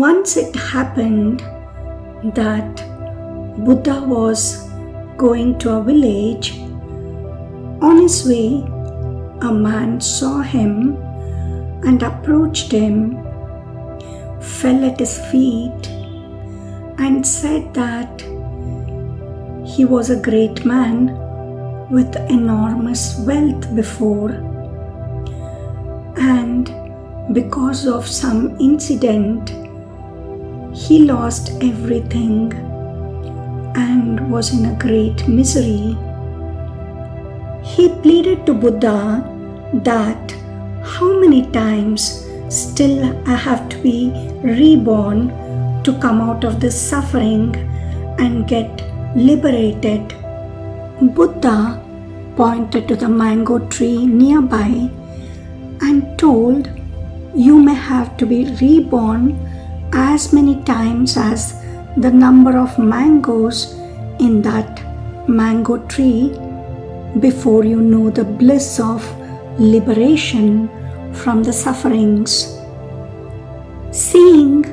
Once it happened that Buddha was going to a village. On his way, a man saw him and approached him, fell at his feet, and said that he was a great man with enormous wealth before, and because of some incident, he lost everything and was in a great misery. He pleaded to Buddha that how many times still I have to be reborn to come out of this suffering and get liberated. Buddha pointed to the mango tree nearby and told, you may have to be reborn as many times as the number of mangoes in that mango tree before you know the bliss of liberation from the sufferings. Seeing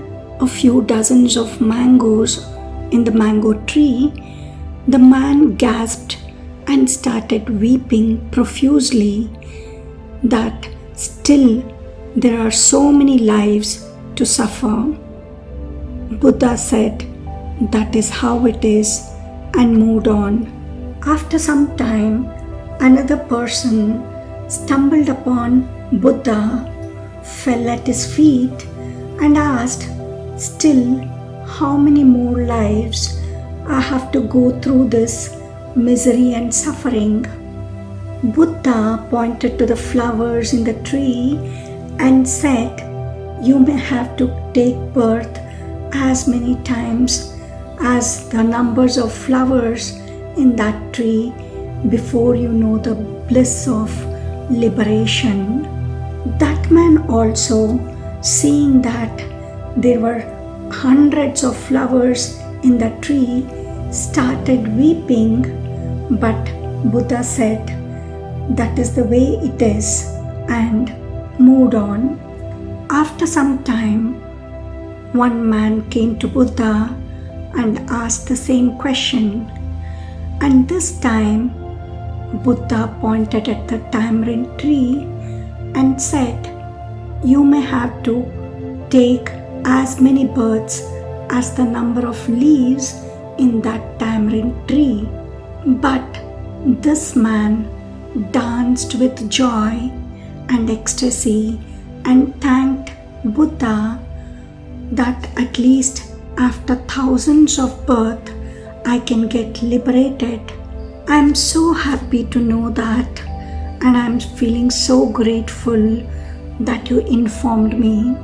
a few dozens of mangoes in the mango tree, the man gasped and started weeping profusely that still there are so many lives to suffer. Buddha said, that is how it is, and moved on. After some time, another person stumbled upon Buddha, fell at his feet, and asked, still, how many more lives I have to go through this misery and suffering? Buddha pointed to the flowers in the tree and said, you may have to take birth as many times as the numbers of flowers in that tree before you know the bliss of liberation. That man also, seeing that there were hundreds of flowers in the tree, started weeping, but Buddha said, that is the way it is, and moved on. After some time, one man came to Buddha and asked the same question, and this time Buddha pointed at the tamarind tree and said, you may have to take as many births as the number of leaves in that tamarind tree. But this man danced with joy and ecstasy and thanked Buddha that at least after thousands of births I can get liberated. I am so happy to know that, and I am feeling so grateful that you informed me.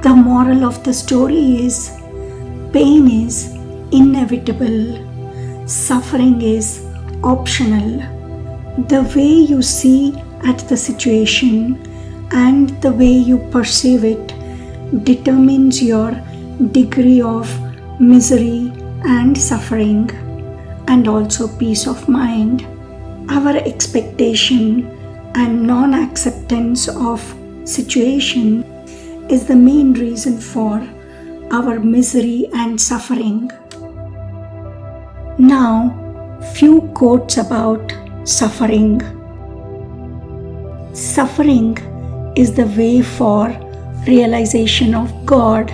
The moral of the story is, pain is inevitable, suffering is optional. The way you see at the situation and the way you perceive it determines your degree of misery and suffering, and also peace of mind. Our expectation and non-acceptance of situation is the main reason for our misery and suffering. Now, few quotes about suffering. Suffering is the way for realization of God.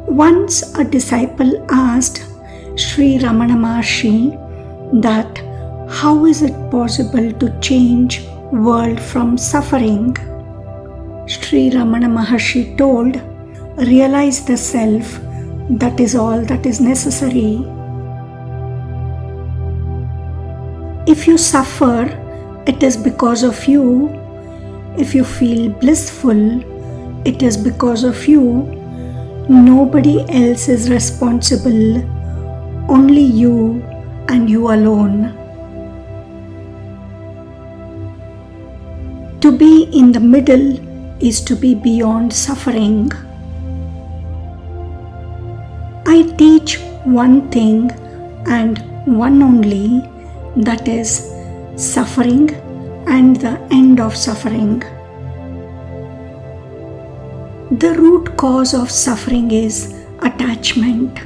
Once a disciple asked Sri Ramana Maharshi that how is it possible to change world from suffering? Sri Ramana Maharshi told, realize the self, that is all that is necessary. If you suffer, it is because of you. If you feel blissful, it is because of you. Nobody else is responsible, only you and you alone. To be in the middle is to be beyond suffering. I teach one thing and one only, that is, suffering and the end of suffering. The root cause of suffering is attachment.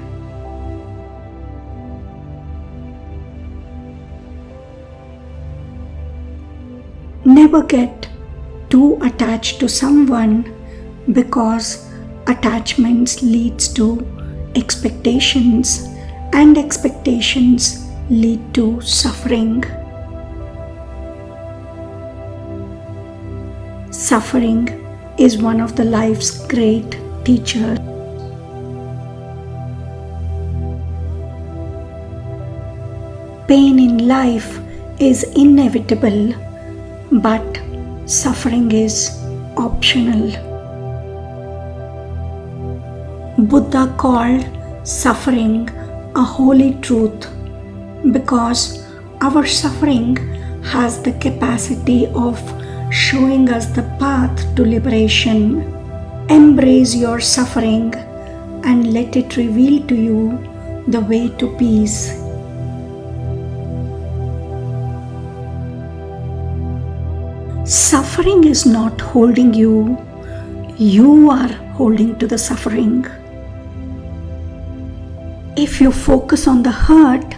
Never get too attached to someone, because attachments leads to expectations, and expectations lead to suffering. Suffering is one of the life's great teachers. Pain in life is inevitable, but suffering is optional. Buddha called suffering a holy truth because our suffering has the capacity of showing us the path to liberation. Embrace your suffering and let it reveal to you the way to peace. Suffering is not holding you, you are holding to the suffering. If you focus on the hurt,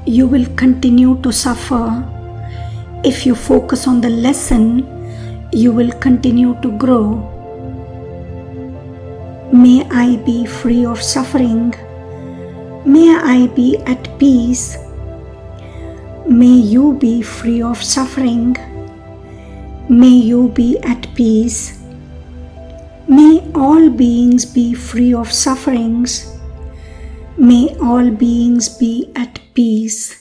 you will continue to suffer. If you focus on the lesson, you will continue to grow. May I be free of suffering. May I be at peace. May you be free of suffering. May you be at peace. May all beings be free of sufferings. May all beings be at peace.